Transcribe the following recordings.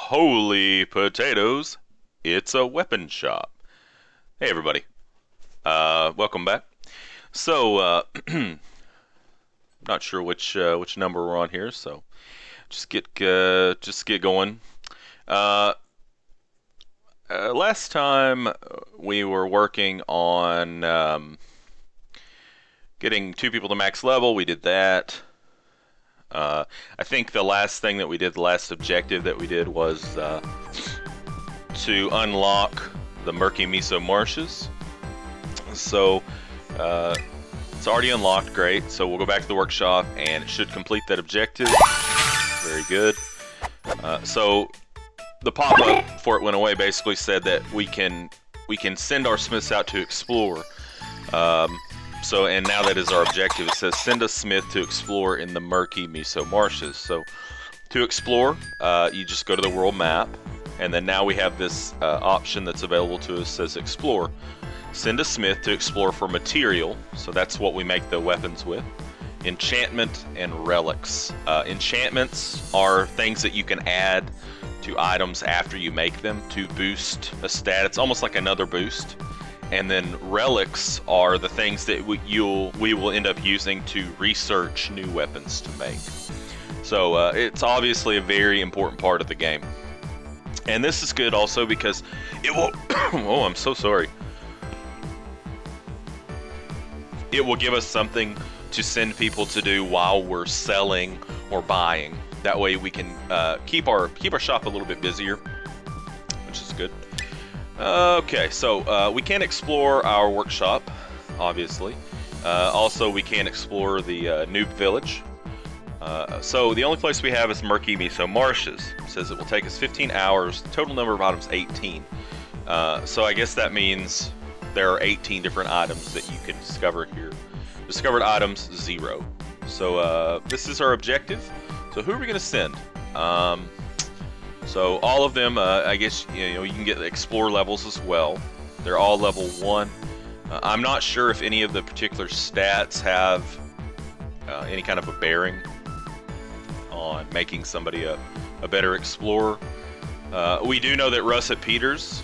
Holy potatoes, it's a weapon shop. Hey everybody, welcome back. So, not sure which number we're on here, so just get going. Uh, Last time we were working on getting two people to max level. We did that. I think the last thing that we did, the last objective that we did was to unlock the murky miso marshes. So it's already unlocked, great. So we'll go back to the workshop and it should complete that objective. Very good. So the pop-up before it went away basically said that we can send our smiths out to explore. And now that is our objective. It says send a smith to explore in the murky miso marshes. So to explore, you just go to the world map, and then now we have this option that's available to us, says explore. Send a smith to explore for material, so that's what we make the weapons with. Enchantment and relics. Enchantments are things that you can add to items after you make them to boost a stat. It's almost like another boost. And then relics are the things that we will end up using to research new weapons to make. So it's obviously a very important part of the game. And this is good also because it will oh, I'm so sorry. It will give us something to send people to do while we're selling or buying. That way we can keep our shop a little bit busier, which is good. Okay, so we can explore our workshop, obviously. Also, we can explore the noob village. So the only place we have is Murky Miso Marshes. It says it will take us 15 hours. The total number of items 18. So I guess that means there are 18 different items that you can discover here. Discovered items 0. So this is our objective. So who are we going to send? So all of them, I guess you can get explore levels as well. They're all level 1. I'm not sure if any of the particular stats have any kind of a bearing on making somebody a better explorer. We do know that Russet Peters,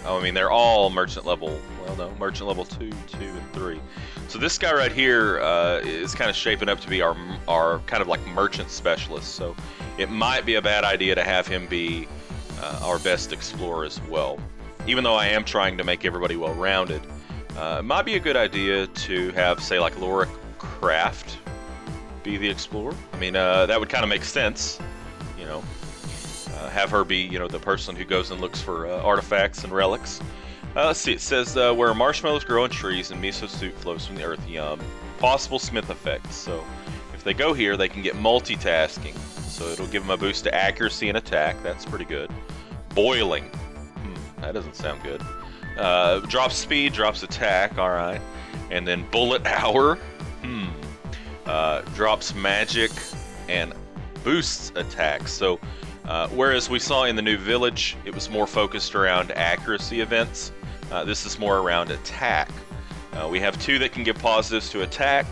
they're all merchant level. Well, no, merchant level 2, 2, and 3. So this guy right here is kind of shaping up to be our kind of like merchant specialist. So it might be a bad idea to have him be our best explorer as well. Even though I am trying to make everybody well-rounded, it might be a good idea to have, say, like Laura Craft be the explorer. That would kind of make sense, have her be, the person who goes and looks for artifacts and relics. Let's see, it says where marshmallows grow on trees and miso soup flows from the earth, yum. Possible smith effects. So if they go here, they can get multitasking. So it'll give them a boost to accuracy and attack. That's pretty good. Boiling. That doesn't sound good. Drops speed, drops attack. All right. And then bullet hour. Drops magic and boosts attack. So whereas we saw in the new village, it was more focused around accuracy events. This is more around attack. We have 2 that can give positives to attack,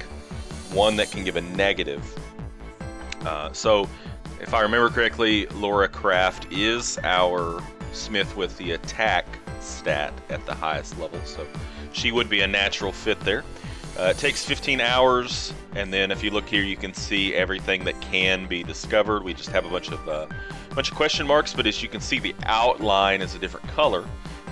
1 that can give a negative. So if I remember correctly, Laura Craft is our smith with the attack stat at the highest level, so she would be a natural fit there. It takes 15 hours, and then if you look here, you can see everything that can be discovered. We just have a bunch of question marks, but as you can see, the outline is a different color,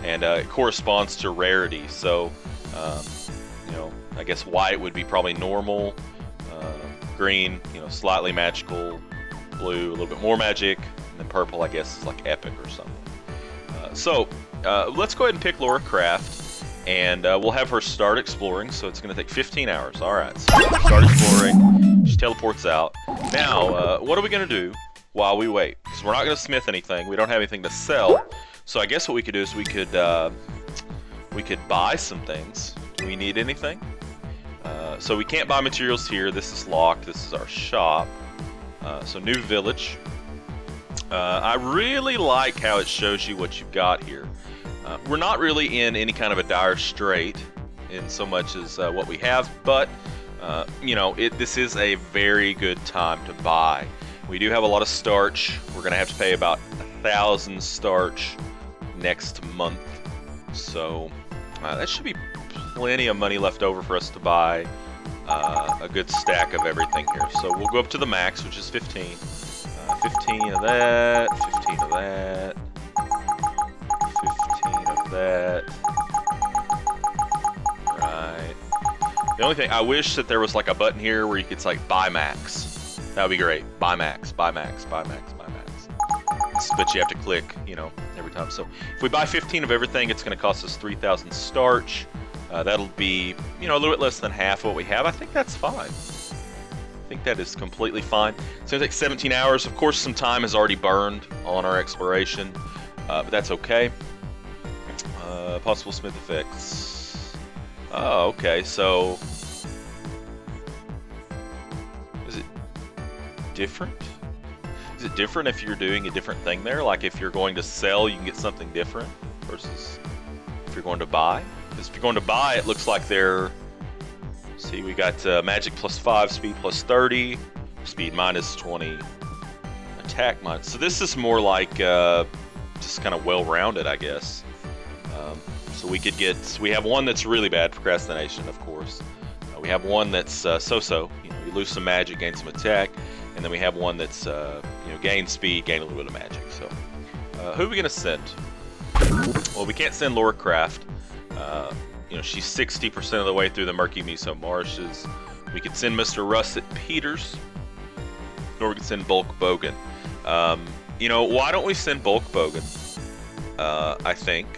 and it corresponds to rarity. So, I guess white would be probably normal, green, slightly magical, blue, a little bit more magic, and then purple, I guess, is like epic or something. So let's go ahead and pick Laura Craft, and we'll have her start exploring. So it's going to take 15 hours. All right, so start exploring. She teleports out. Now, what are we going to do while we wait? Because we're not going to smith anything. We don't have anything to sell. So I guess what we could do is we could buy some things. Do we need anything? So we can't buy materials here. This is locked. This is our shop. So new village. I really like how it shows you what you've got here. We're not really in any kind of a dire strait in so much as what we have, but this is a very good time to buy. We do have a lot of starch. We're going to have to pay about 3,000 starch next month. So that should be plenty of money left over for us to buy a good stack of everything here. So we'll go up to the max, which is 15. 15 of that, 15 of that, 15 of that. Right. The only thing, I wish that there was like a button here where you could like buy max. That would be great. Buy max, buy max, buy max, buy max. But you have to click, you know, every time. So if we buy 15 of everything, it's going to cost us 3,000 starch. That'll be, you know, a little bit less than half what we have. I think that's fine. I think that is completely fine. It's going to take 17 hours. Of course, some time has already burned on our exploration, but that's okay. Possible smith effects. Oh, okay. So, is it different? Is it different if you're doing a different thing there? Like if you're going to sell, you can get something different versus if you're going to buy? Because if you're going to buy, it looks like they're... See, we got magic +5, speed +30, speed -20, attack -. So this is more like just kind of well-rounded, I guess. So we could get... We have one that's really bad, procrastination, of course. We have one that's so-so. You know, you lose some magic, gain some attack. And then we have one that's, you know, gain speed, gain a little bit of magic. So, who are we going to send? Well, we can't send Laura Craft. You know, she's 60% of the way through the Murky Miso Marshes. We could send Mr. Russet Peters. Or we could send Bulk Bogan. You know, why don't we send Bulk Bogan? I think.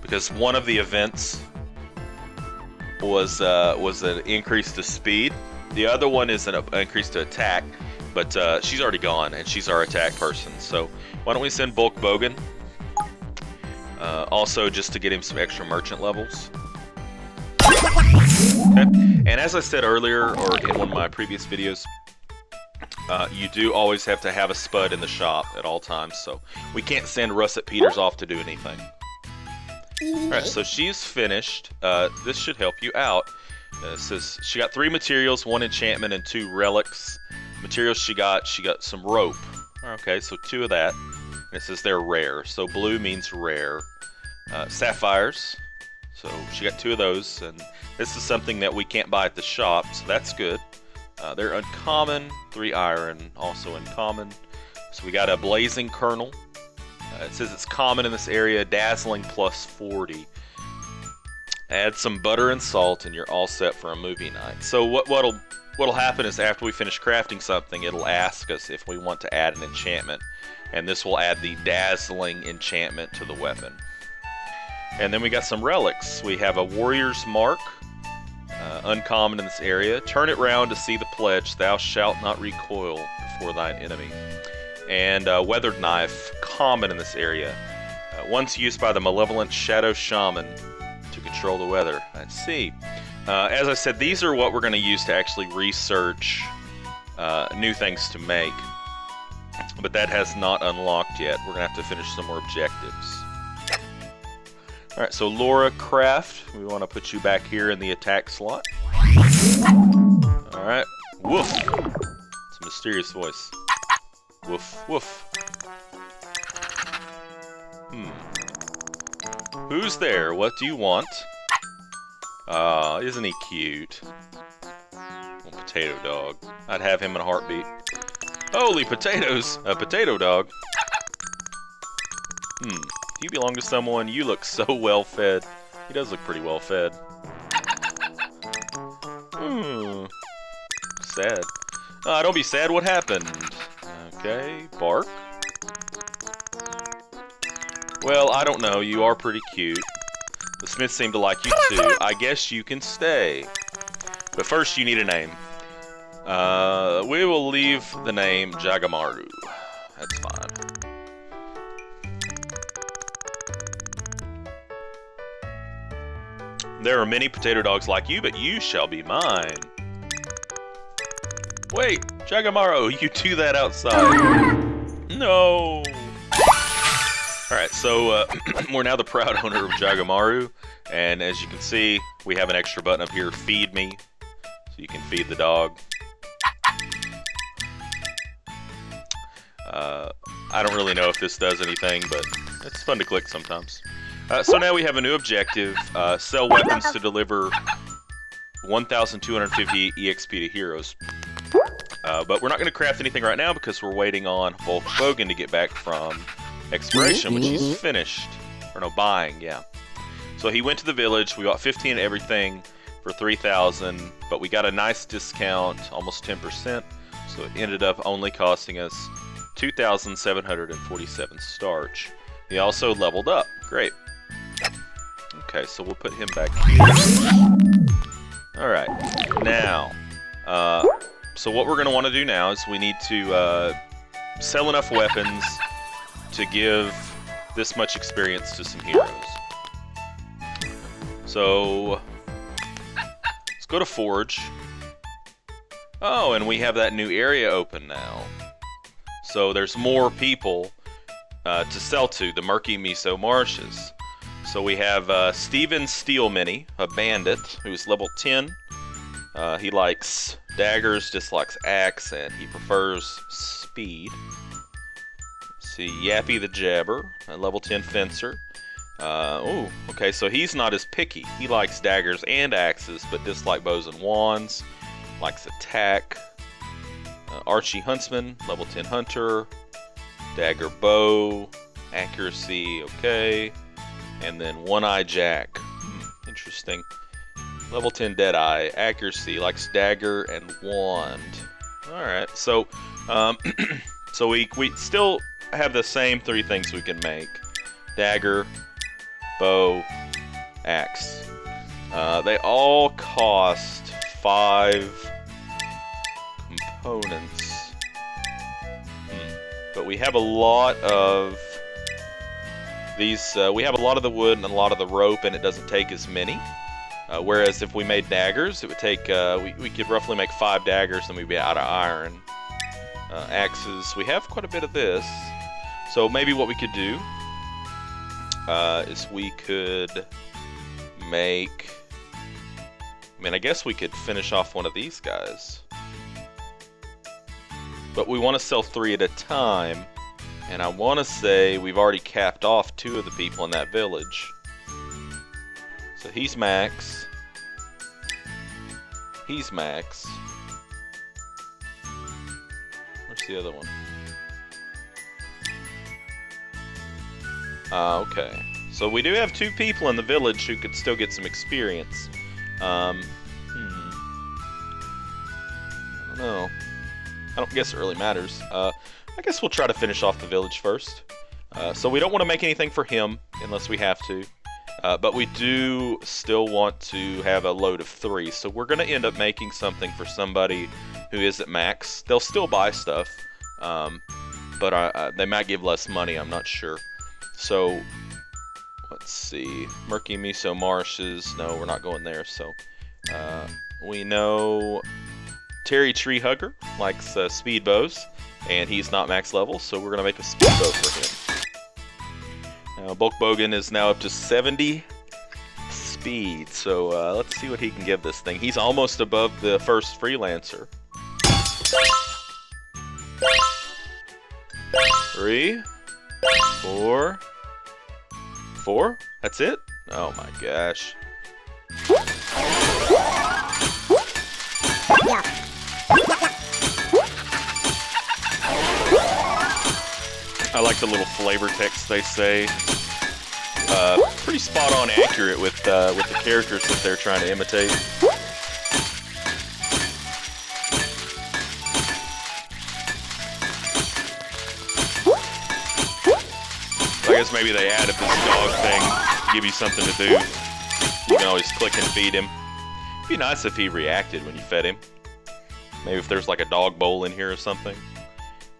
Because one of the events was an increase to speed. The other one is an increase to attack, but she's already gone, and she's our attack person. So why don't we send Bulk Bogan? Also, just to get him some extra merchant levels. Okay. And as I said earlier, or in one of my previous videos, you do always have to have a spud in the shop at all times. So we can't send Russet Peters off to do anything. Alright, so she's finished. This should help you out. It says she got 3 materials, 1 enchantment, and 2 relics. Materials she got some rope. Okay, so 2 of that. And it says they're rare. So blue means rare. Sapphires. So she got 2 of those, and this is something that we can't buy at the shop, so that's good. They're uncommon. 3 iron, also uncommon. So we got a blazing kernel. It says it's common in this area. Dazzling +40. Add some butter and salt, and you're all set for a movie night. So what'll happen is after we finish crafting something, it'll ask us if we want to add an enchantment, and this will add the dazzling enchantment to the weapon. And then we got some relics. We have a warrior's mark, uncommon in this area. Turn it round to see the pledge. Thou shalt not recoil before thine enemy. And weathered knife, common in this area. Once used by the malevolent shadow shaman to control the weather. Let's see. As I said, these are what we're going to use to actually research new things to make. But that has not unlocked yet. We're going to have to finish some more objectives. Alright, so Laura Craft, we want to put you back here in the attack slot. Alright. Woof! It's a mysterious voice. Woof, woof. Who's there? What do you want? Isn't he cute? Little potato dog. I'd have him in a heartbeat. Holy potatoes! A potato dog. Do you belong to someone? You look so well fed. He does look pretty well fed. Sad. Don't be sad. What happened? Okay, bark. Well, I don't know. You are pretty cute. The Smiths seem to like you too. I guess you can stay. But first, you need a name. We will leave the name Jagamaru. That's fine. There are many potato dogs like you, but you shall be mine. Wait, Jagamaru, you do that outside. No. Alright, so we're now the proud owner of Jagamaru, and as you can see, we have an extra button up here, Feed Me, so you can feed the dog. I don't really know if this does anything, but it's fun to click sometimes. So now we have a new objective, sell weapons to deliver 1,250 EXP to heroes. But we're not going to craft anything right now because we're waiting on Bogan to get back from exploration, which he's finished. Or no, buying, yeah. So he went to the village, we got 15 of everything for 3,000, but we got a nice discount, almost 10%, so it ended up only costing us 2,747 starch. He also leveled up, great. Okay, so we'll put him back here. Alright, now, so what we're going to want to do now is we need to sell enough weapons to give this much experience to some heroes. So, let's go to Forge. Oh, and we have that new area open now. So there's more people to sell to, the Murky Miso Marshes. So we have Steven Steelmany, a bandit, who's level 10. He likes daggers, dislikes axe, and he prefers speed. Let's see, Yappy the Jabber, a level 10 fencer. Ooh, okay, so he's not as picky. He likes daggers and axes, but dislikes bows and wands. Likes attack. Archie Huntsman, level 10 hunter. Dagger bow. Accuracy, okay. And then One-Eye Jack. Interesting. Level 10 Deadeye. Accuracy, likes dagger and wand. Alright, so so we still have the same three things we can make. Dagger, bow, axe. They all cost 5 components. But we have a lot of these, we have a lot of the wood and a lot of the rope, and it doesn't take as many. Whereas if we made daggers, it would take, we could roughly make 5 daggers and we'd be out of iron. Axes, we have quite a bit of this. So maybe what we could do is we could make, I mean, I guess we could finish off one of these guys. But we want to sell 3 at a time, and I want to say we've already capped off 2 of the people in that village. So he's max. He's max. Where's the other one? Okay. So we do have 2 people in the village who could still get some experience. I don't know. I don't guess it really matters. I guess we'll try to finish off the village first. So we don't want to make anything for him unless we have to. But we do still want to have a load of 3. So we're going to end up making something for somebody who is at max. They'll still buy stuff. But they might give less money, I'm not sure. So, let's see. Murky Miso Marshes. No, we're not going there. So, we know Terry Tree Hugger likes speed bows, and he's not max level, so we're going to make a speed bow for him. Now, Bulk Bogan is now up to 70 speed, so let's see what he can give this thing. He's almost above the first freelancer. 3, 4, 4? That's it? Oh my gosh. I like the little flavor text they say. Pretty spot on accurate with the characters that they're trying to imitate. I guess maybe they added this dog thing to give you something to do. You can always click and feed him. It'd be nice if he reacted when you fed him. Maybe if there's like a dog bowl in here or something.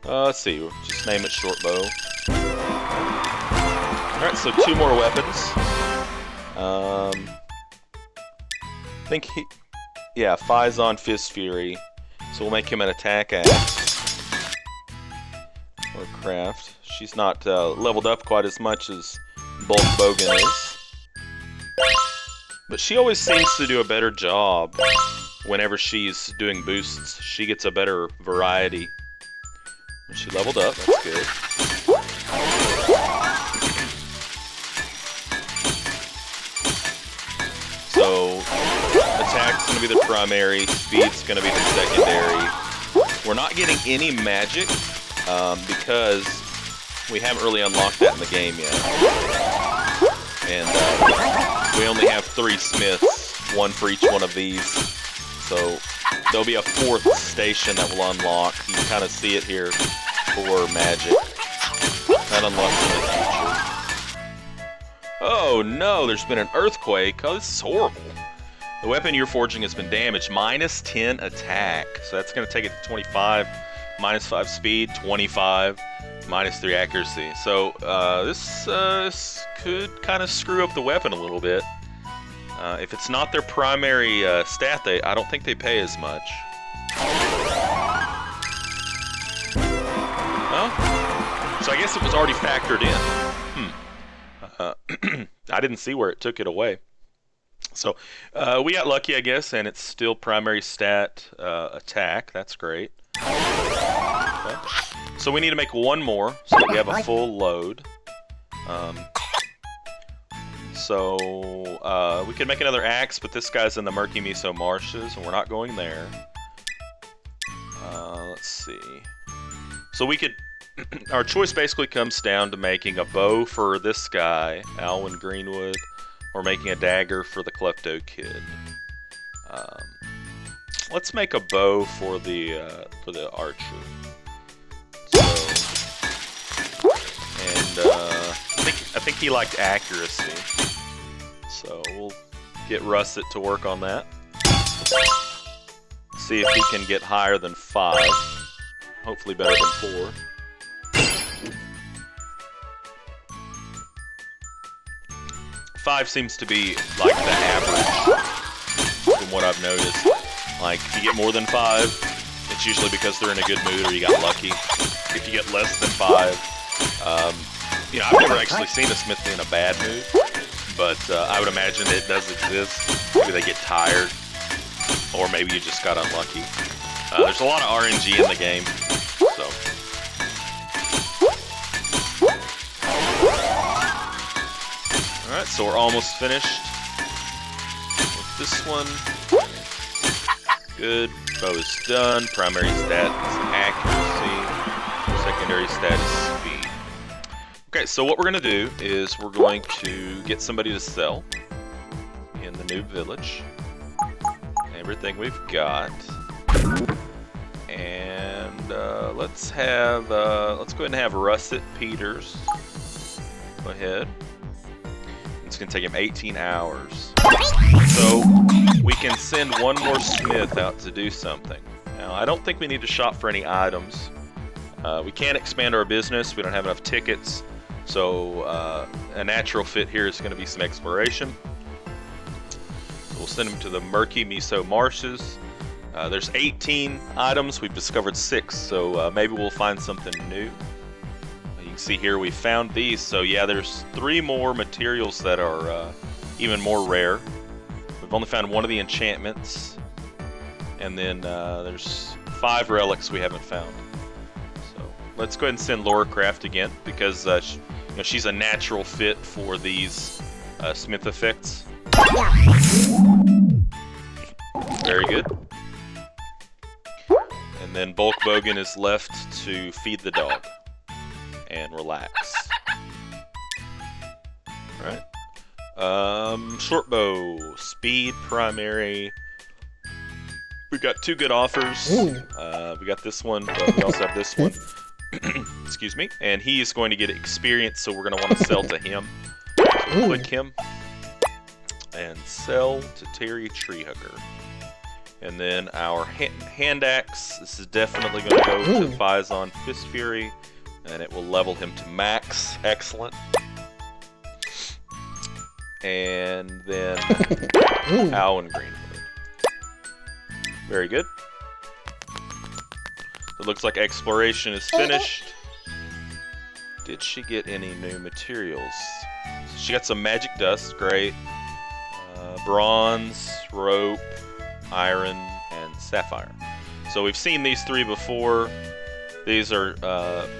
Let's see, we'll just name it Short Bow. Alright, so 2 more weapons. I think he... Yeah, Phizon Fist Fury. So we'll make him an attack axe. Or craft. She's not leveled up quite as much as Bulk Bogan is. But she always seems to do a better job whenever she's doing boosts. She gets a better variety. She leveled up, that's good. going to be the primary. Speed's going to be the secondary. We're not getting any magic because we haven't really unlocked that in the game yet. And we only have 3 smiths, 1 for each one of these. So there'll be a 4th station that will unlock. You can kind of see it here for magic. That unlocks in the future. Oh no, there's been an earthquake. Oh, this is horrible. The weapon you're forging has been damaged. Minus 10 attack. So that's going to take it to 25. Minus 5 speed, 25. Minus 3 accuracy. So this could kind of screw up the weapon a little bit. If it's not their primary stat, I don't think they pay as much. Oh? So I guess it was already factored in. I didn't see where it took it away. So we got lucky, I guess, and it's still primary stat attack. That's great. Okay. So we need to make 1 more so that we have a full load. So we could make another axe, but this guy's in the Murky Miso Marshes, and we're not going there. Let's see. So we could... Our choice basically comes down to making a bow for this guy, Alwyn Greenwood, or making a dagger for the Klepto Kid. Let's make a bow for the archer. So, and I think he liked accuracy. So we'll get Russet to work on that. See if he can get higher than 5. Hopefully better than 4. Five seems to be like the average from what I've noticed. Like if you get more than 5, it's usually because they're in a good mood or you got lucky. If you get less than 5, you know, I've never actually seen a smith be in a bad mood, but I would imagine it does exist. Maybe they get tired, or maybe you just got unlucky. There's a lot of RNG in the game, so. Alright, so we're almost finished with this one. Good. Bow is done. Primary stat is accuracy. Secondary stat is speed. Okay, so what we're going to do is we're going to get somebody to sell in the new village. Everything we've got. And let's go ahead and have Russet Peters. Go ahead. It's going to take him 18 hours. So we can send 1 more smith out to do something. Now, I don't think we need to shop for any items. We can't expand our business. We don't have enough tickets. So a natural fit here is going to be some exploration. So we'll send him to the Murky Miso Marshes. There's 18 items. We've discovered 6. So maybe we'll find something new. See here we found these, so yeah, there's 3 more materials that are even more rare. We've only found 1 of the enchantments, and then there's 5 relics we haven't found. So let's go ahead and send Laura Craft again because you know, she's a natural fit for these smith effects. Very good. And then Bulk Bogan is left to feed the dog and relax. Alright. Short bow, speed, primary. We've got 2 good offers. We got this one, but we also have this one. Excuse me. And he is going to get experience, so we're going to want to sell to him. So we'll click him. And sell to Terry Treehugger. And then our hand axe. This is definitely going to go to Faison Fist Fury. And it will level him to max. Excellent. And then Alwyn Greenwood. Very good. It looks like exploration is finished. Did she get any new materials? She got some magic dust. Great. Bronze, rope, iron, and sapphire. So we've seen these 3 before. These are,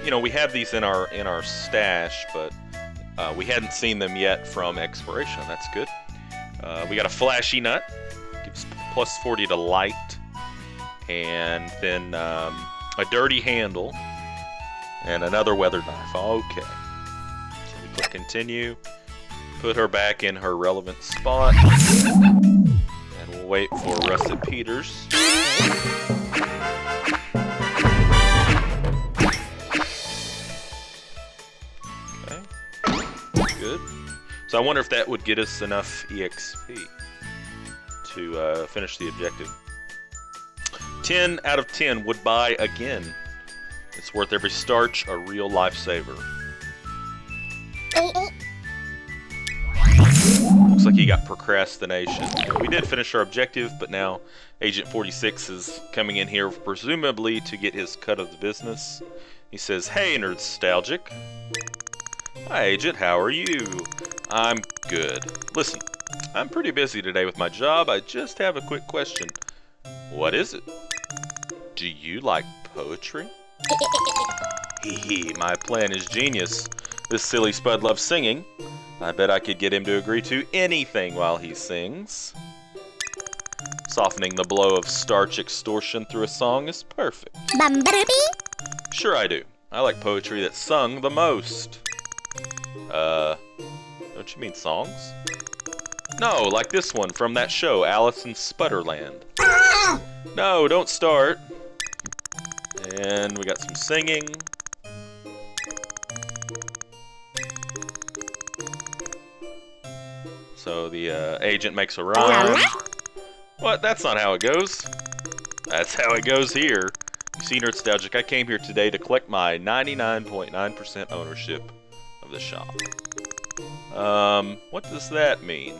you know, we have these in our stash, but we hadn't seen them yet from exploration. That's good. We got a flashy nut. Gives plus 40 to light, and then a dirty handle, and another weathered knife. Okay. So we click continue, put her back in her relevant spot, and we'll wait for Russet Peters. Okay. Good. So I wonder if that would get us enough EXP to finish the objective. 10 out of 10 would buy again. It's worth every starch, a real lifesaver. Looks like he got procrastination. We did finish our objective, but now Agent 46 is coming in here presumably to get his cut of the business. He says, "Hey, Nerdstalgic." "Hi, Agent, how are you?" "I'm good. Listen, I'm pretty busy today with my job. I just have a quick question." "What is it?" "Do you like poetry?" "Hee hee, my plan is genius. This silly spud loves singing. I bet I could get him to agree to anything while he sings. Softening the blow of starch extortion through a song is perfect." "Sure I do. I like poetry that's sung the most." Don't you mean songs?" "No, like this one from that show, Alice in Sputterland." "No, don't start." And we got some singing. So the agent makes a rhyme. "What? That's not how it goes." "That's how it goes here. You see, Nerdstalgic, I came here today to collect my 99.9% ownership of the shop." What does that mean?"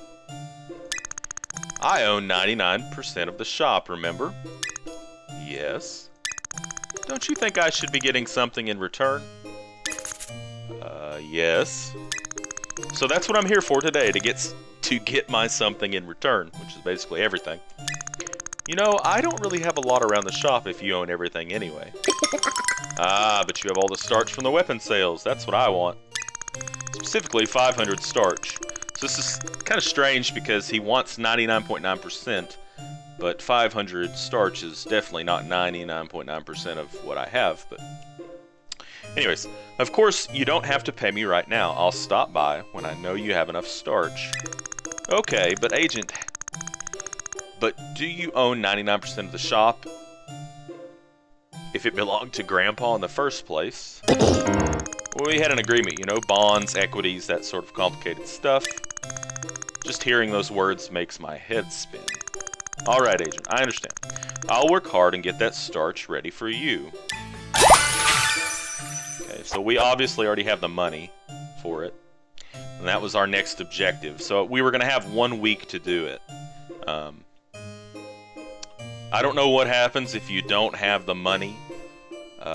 "I own 99% of the shop, remember?" "Yes." "Don't you think I should be getting something in return?" Yes. So that's what I'm here for today, to get my something in return, which is basically everything. You know, I don't really have a lot around the shop if you own everything anyway." "Ah, but you have all the starch from the weapon sales. That's what I want. Specifically 500 starch. So this is kind of strange because he wants 99.9%, but 500 starch is definitely not 99.9% of what I have. But anyways, of course, you don't have to pay me right now. I'll stop by when I know you have enough starch." "Okay, but Agent, do you own 99% of the shop if it belonged to Grandpa in the first place?" "Well, we had an agreement, you know, bonds, equities, that sort of complicated stuff. Just hearing those words makes my head spin." "All right, Agent, I understand. I'll work hard and get that starch ready for you." Okay, so we obviously already have the money for it. And that was our next objective. So we were going to have 1 week to do it. I don't know what happens if you don't have the money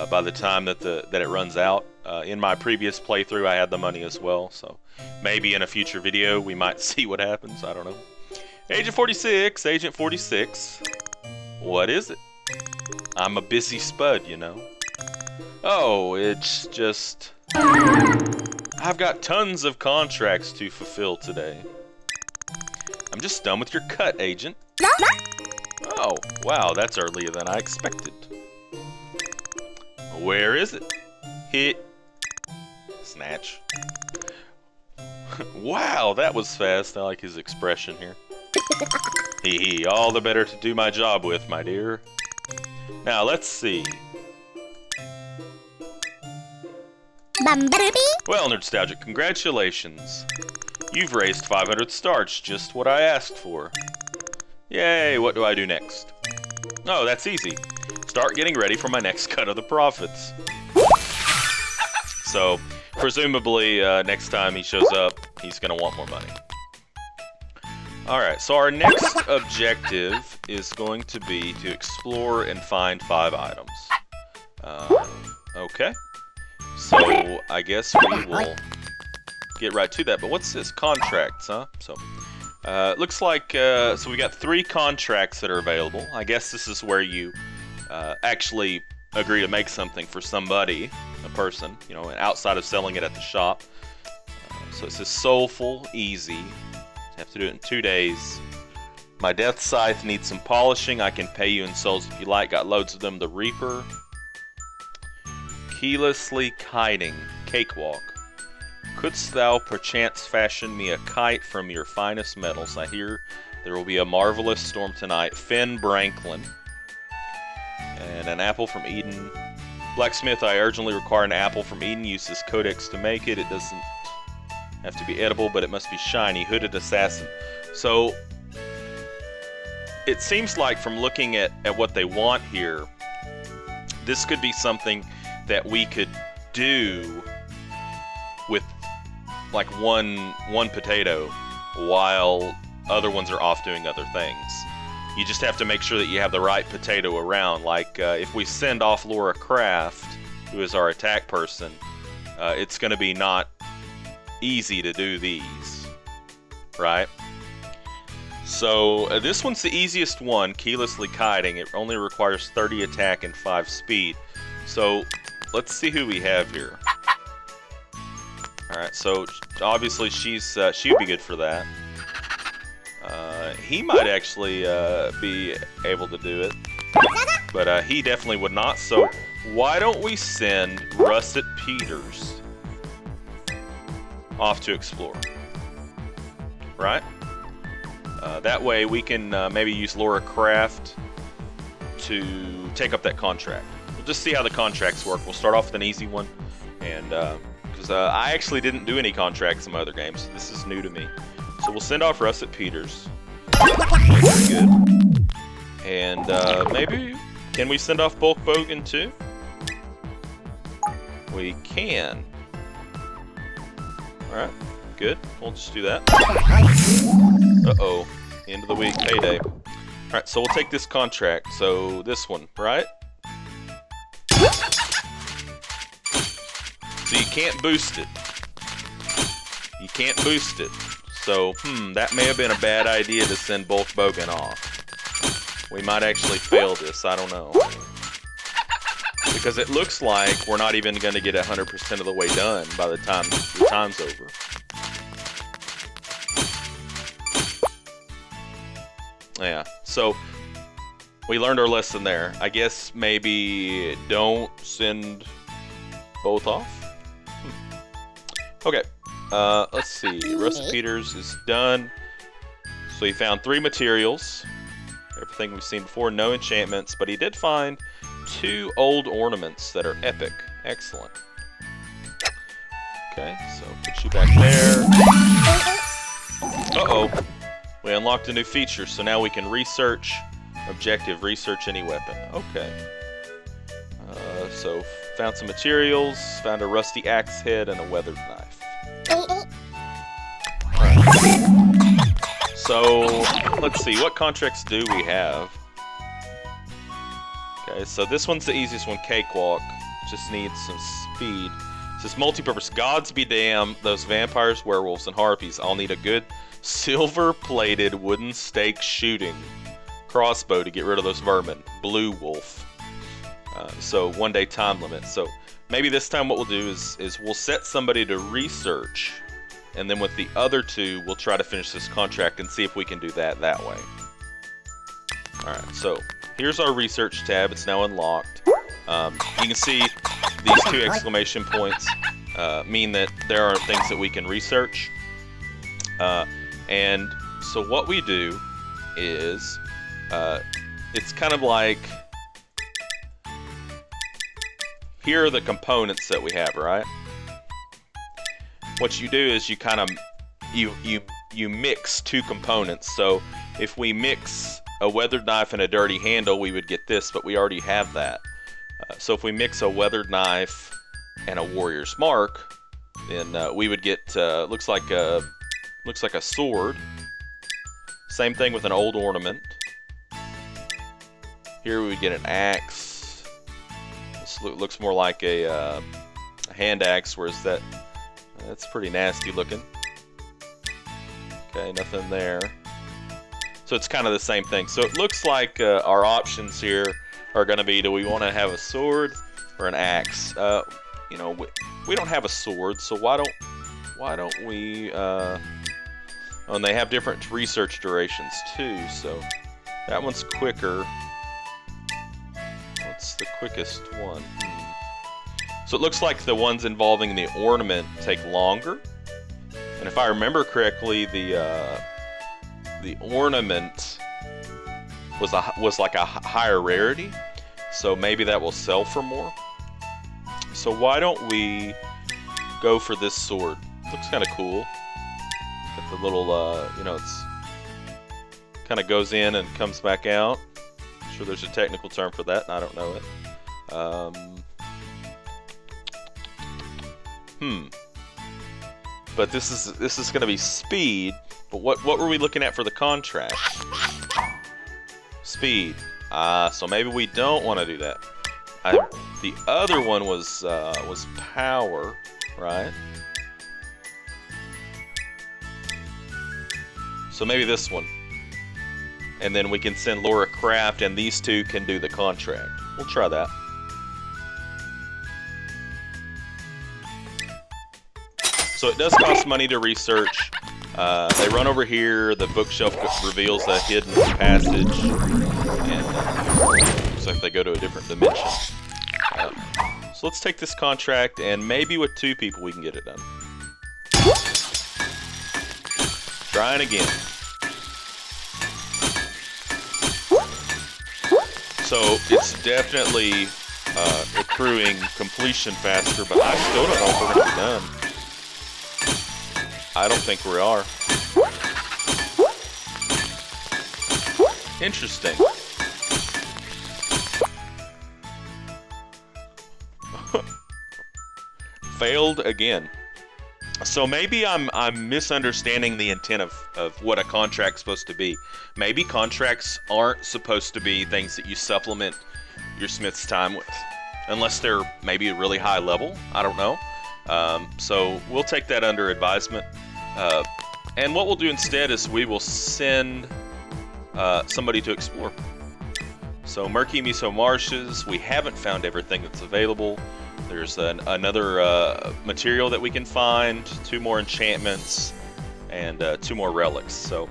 by the time that it runs out. In my previous playthrough, I had the money as well. So maybe in a future video, we might see what happens. I don't know. Agent 46, Agent 46. "What is it?" "I'm a busy spud, you know." "Oh, it's just... I've got tons of contracts to fulfill today." "I'm just done with your cut, Agent." "Oh, wow, that's earlier than I expected." "Where is it?" "Hit. Snatch." Wow, that was fast. I like his expression here. "Hee hee, all the better to do my job with, my dear. Now, let's see. Well, Nerdstalgic, congratulations. You've raised 500 starch, just what I asked for. Yay, what do I do next?" "Oh, that's easy. Start getting ready for my next cut of the profits." So, presumably, next time he shows up, he's going to want more money. Alright, so our next objective is going to be to explore and find 5 items. Okay. So, I guess we will get right to that. But what's this? Contracts, huh? So, looks like, so we got 3 contracts that are available. I guess this is where you actually agree to make something for somebody, a person, you know, outside of selling it at the shop. So it says soulful, easy. You have to do it in 2 days. My Death Scythe needs some polishing. I can pay you in souls if you like. Got loads of them. The Reaper. Keylessly kiting. Cakewalk. Couldst thou perchance fashion me a kite from your finest metals? I hear there will be a marvelous storm tonight. Finn Branklin. And an apple from Eden. Blacksmith, I urgently require an apple from Eden. Use this codex to make it. It doesn't have to be edible, but it must be shiny. Hooded Assassin. So, it seems like from looking at what they want here, this could be something that we could do with like one potato while other ones are off doing other things. You just have to make sure that you have the right potato around. Like if we send off Laura Craft, who is our attack person, it's going to be not easy to do these, right? So this one's the easiest one, keylessly kiting. It only requires 30 attack and 5 speed. So let's see who we have here. All right, so obviously she'd be good for that. He might actually be able to do it, but he definitely would not. So why don't we send Russet Peters off to explore, right? That way we can maybe use Laura Craft to take up that contract. We'll just see how the contracts work. We'll start off with an easy one, and because I actually didn't do any contracts in my other games, so this is new to me. So we'll send off Russet Peters. Very good. And maybe, can we send off Bulk Bogan too? We can. Alright, good. We'll just do that. Uh-oh. End of the week, payday. Alright, so we'll take this contract. So this one, right? So you can't boost it. You can't boost it. So, that may have been a bad idea to send Bulk Bogan off. We might actually fail this, I don't know. Because it looks like we're not even going to get 100% of the way done by the time the time's over. Yeah, so we learned our lesson there. I guess maybe don't send both off? Okay. Let's see. Russet Peters is done. So he found 3 materials. Everything we've seen before. No enchantments. But he did find 2 old ornaments that are epic. Excellent. Okay, so put you back there. Uh-oh. We unlocked a new feature. So now we can research. Objective. Research any weapon. Okay. So found some materials. Found a rusty axe head and a weathered knife. So, let's see, what contracts do we have? Okay, so this one's the easiest one, Cakewalk. Just needs some speed. It says multi-purpose. Gods be damned, those vampires, werewolves, and harpies. I'll need a good silver-plated wooden stake shooting crossbow to get rid of those vermin. Blue wolf. So, 1-day time limit. So, maybe this time what we'll do is we'll set somebody to research, and then with the other 2, we'll try to finish this contract and see if we can do that way. Alright, so here's our research tab. It's now unlocked. You can see these 2 exclamation points mean that there are things that we can research. And so what we do is, it's kind of like, here are the components that we have, right? What you do is you kind of you mix 2 components. So if we mix a weathered knife and a dirty handle, we would get this, but we already have that. So if we mix a weathered knife and a warrior's mark, then we would get looks like a sword. Same thing with an old ornament. Here we would get an axe. This looks more like a hand axe, whereas that's pretty nasty looking. Okay, nothing there. So it's kind of the same thing. So it looks like our options here are going to be: do we want to have a sword or an axe? You know, we don't have a sword, so why don't we Oh, and they have different research durations too, so that one's quicker. What's the quickest one? So it looks like the ones involving the ornament take longer. And if I remember correctly, the ornament was like a higher rarity, so maybe that will sell for more. So why don't we go for this sword? Looks kind of cool. Got the little, you know, it's kind of goes in and comes back out. I'm sure there's a technical term for that, and I don't know it. But this is going to be speed. But what were we looking at for the contract? Speed. So maybe we don't want to do that. The other one was power, right? So maybe this one. And then we can send Laura Craft, and these two can do the contract. We'll try that. So it does cost money to research. They run over here, the bookshelf reveals a hidden passage, and looks like they go to a different dimension. So let's take this contract, and maybe with 2 people we can get it done. Trying again. So it's definitely accruing completion faster, but I still don't know if we're going to be done. I don't think we are. Interesting. Failed again. So maybe I'm misunderstanding the intent of what a contract's supposed to be. Maybe contracts aren't supposed to be things that you supplement your smith's time with, unless they're maybe a really high level. I don't know. So we'll take that under advisement. And what we'll do instead is we will send somebody to explore. So Murky Miso Marshes, we haven't found everything that's available. There's another material that we can find, 2 more enchantments, and 2 more relics. So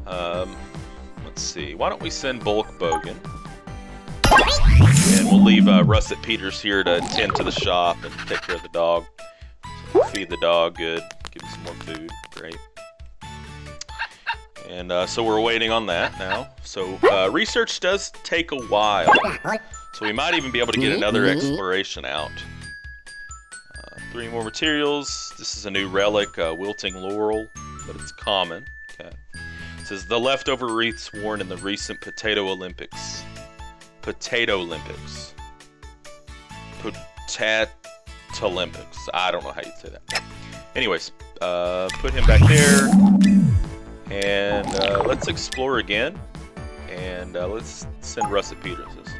let's see. Why don't we send Bulk Bogan? And we'll leave Russet Peters here to tend to the shop and take care of the dog. So feed the dog, good. Give him some more food, great. And so we're waiting on that now. So research does take a while. So we might even be able to get another exploration out. 3 more materials. This is a new relic, Wilting Laurel, but it's common. Okay. It says the leftover wreaths worn in the recent Potato Olympics. Potato Olympics. Potat-Olympics. I don't know how you say that. Anyways, put him back there. And let's explore again. And let's send Russet Peters this time.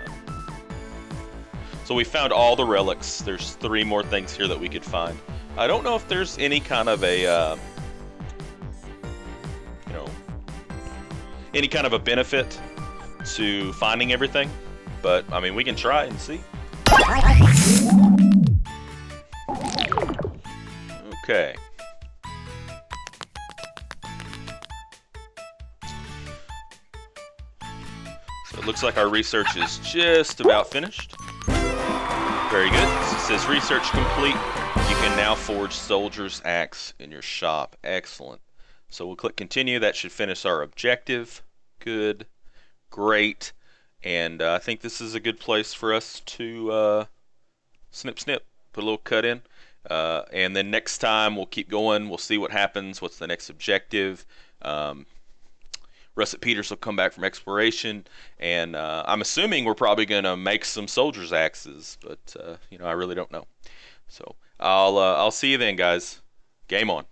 So we found all the relics. There's 3 more things here that we could find. I don't know if there's any kind of a, you know, any kind of a benefit to finding everything. But, I mean, we can try and see. Okay. So it looks like our research is just about finished. Very good. It says research complete. You can now forge Soldier's Axe in your shop. Excellent. So we'll click continue. That should finish our objective. Good. Great. And I think this is a good place for us to snip, put a little cut in. And then next time we'll keep going. We'll see what happens. What's the next objective? Russet Peters will come back from exploration, and I'm assuming we're probably going to make some soldiers' axes, but you know, I really don't know. So I'll see you then, guys. Game on.